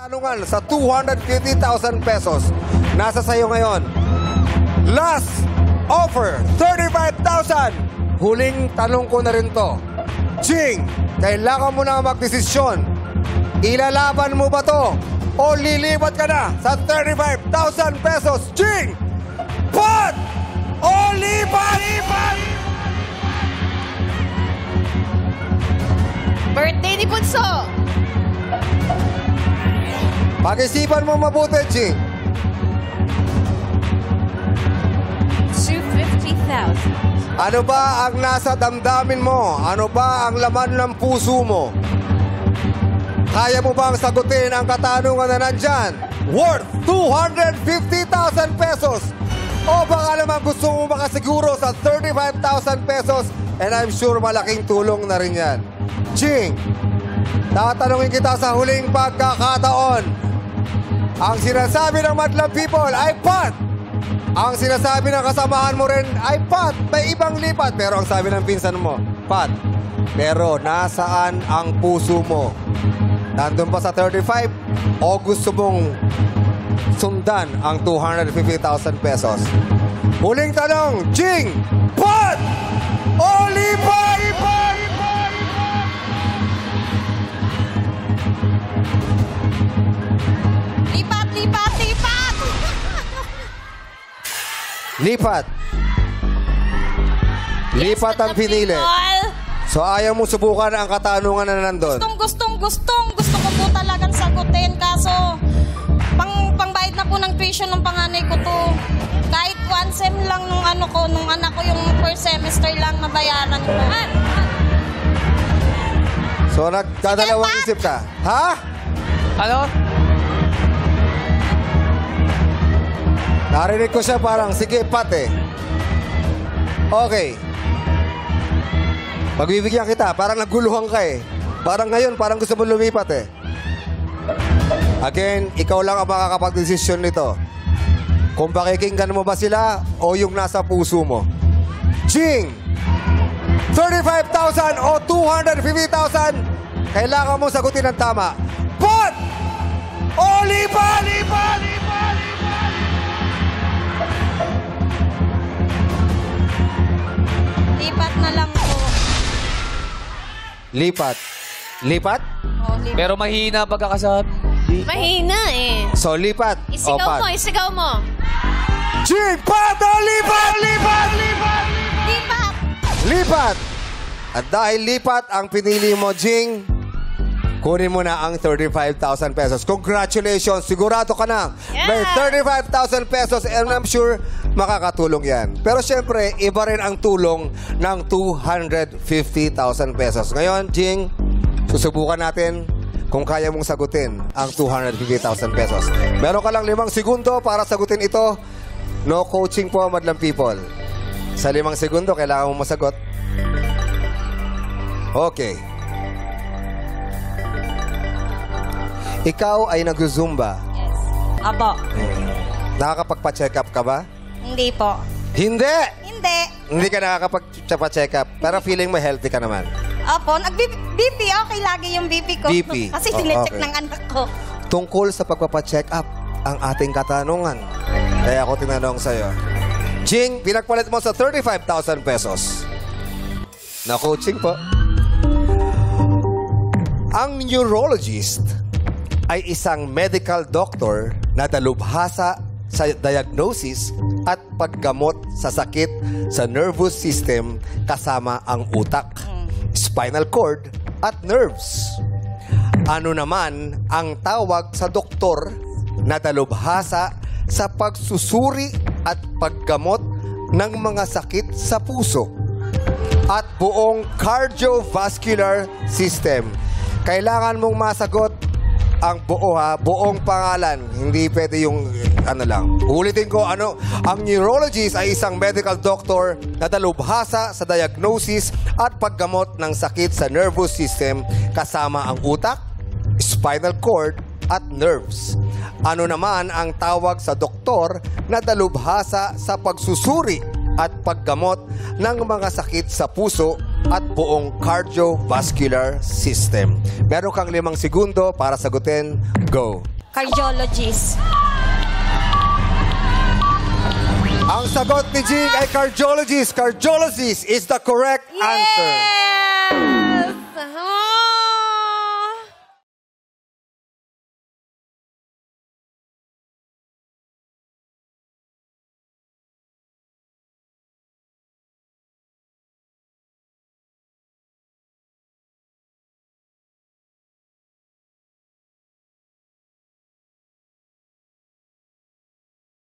Tanungan sa 250,000 pesos. Nasa sayo ngayon. Last offer, 35,000. Huling tanong ko na rin to. Ching, kailangan mo na magdesisyon. Ilalaban mo ba to? O lilipat ka na sa 35,000 pesos? Ching! Pat! O lipat! Birthday ni Bunso. Pag-isipan mo mabuti, Ching. 250,000. Ano ba ang nasa damdamin mo? Ano ba ang laman ng puso mo? Kaya mo bang sagutin ang katanungan na nandyan? Worth 250,000 pesos. O baka naman gusto mo makasiguro sa 35,000 pesos and I'm sure malaking tulong na rin yan. Ching, tatanungin kita sa huling pagkakataon. Ang sinasabi ng madlang people ay pat. Ang sinasabi ng kasamahan mo rin ay pat. May ibang lipat. Pero ang sabi ng pinsan mo, pat. Pero nasaan ang puso mo? Nandun pa sa 35 o gusto mong sundan ang 250,000 pesos? Huling tanong, Ching, pat o lipat? Lipat. Lipat ang pinili. So ayaw mo subukan ang katanungan na nandun. Gusto ko po talagang sagutin. Kaso, pangbayad na po ng tuition ng panganay ko to. Kahit 1 sem lang nung anak ko yung first semester lang nabayaran ko. So nagdadalawang isip ka. Ha? Ano? Narinig ko siya parang, sige, pate. Okay. Pagbibigyan kita, parang naguluhan ka eh. Parang ngayon, parang gusto mo lumipat eh. Again, ikaw lang ang makakapag-desisyon nito. Kung pakikinggan mo ba sila o yung nasa puso mo. Ching! 35,000 o 250,000, kailangan mo sagutin ng tama. Pat! O lipat! Lipat na lang po. Lipat. Lipat? Oh, lipat. Pero mahina pagkakasabi. Mahina eh. So, lipat. O, pat. Isigaw mo. Ching! Pat! O lipat! Lipat! Lipat! At dahil lipat ang pinili mo, Jing, kunin mo na ang 35,000 pesos. Congratulations! Sigurado ka na. Yeah. May 35,000 pesos and I'm sure makakatulong yan. Pero syempre, iba rin ang tulong ng 250,000 pesos. Ngayon, Jing, susubukan natin kung kaya mong sagutin ang 250,000 pesos. Meron ka lang 5 segundo para sagutin ito. No coaching po, madlang people. Sa 5 segundo, kailangan mong masagot. Okay. Ikaw ay nag-zumba. Yes. Apo. Nakakapagpa-check up ka ba? Hindi po. Hindi! Hindi. Hindi ka nakakapag-check up. Pero feeling mo healthy ka naman. Opo. BP, okay lagi yung BP ko. BP. Kasi Oh, sinecheck okay. ng anak ko. Tungkol sa pagpapa-check up, ang ating katanungan. Kaya ako tinanong sa'yo. Jing, pinagpalit mo sa 35,000 pesos. Na coaching po. Ang neurologist ay isang medical doctor na dalubhasa sa diagnosis at paggamot sa sakit sa nervous system kasama ang utak, spinal cord at nerves. Ano naman ang tawag sa doktor na dalubhasa sa pagsusuri at paggamot ng mga sakit sa puso at buong cardiovascular system? Kailangan mong masagot ang buong pangalan. Hindi pwede yung ano lang. Ulitin ko, ang neurologist ay isang medical doctor na dalubhasa sa diagnosis at paggamot ng sakit sa nervous system kasama ang utak, spinal cord at nerves. Ano naman ang tawag sa doktor na dalubhasa sa pagsusuri at paggamot ng mga sakit sa puso at buong cardiovascular system? Meron kang 5 segundo para sagutin. Go. Cardiologist. Ang sagot ni Jing ay cardiologist. Cardiologist is the correct answer. Yes!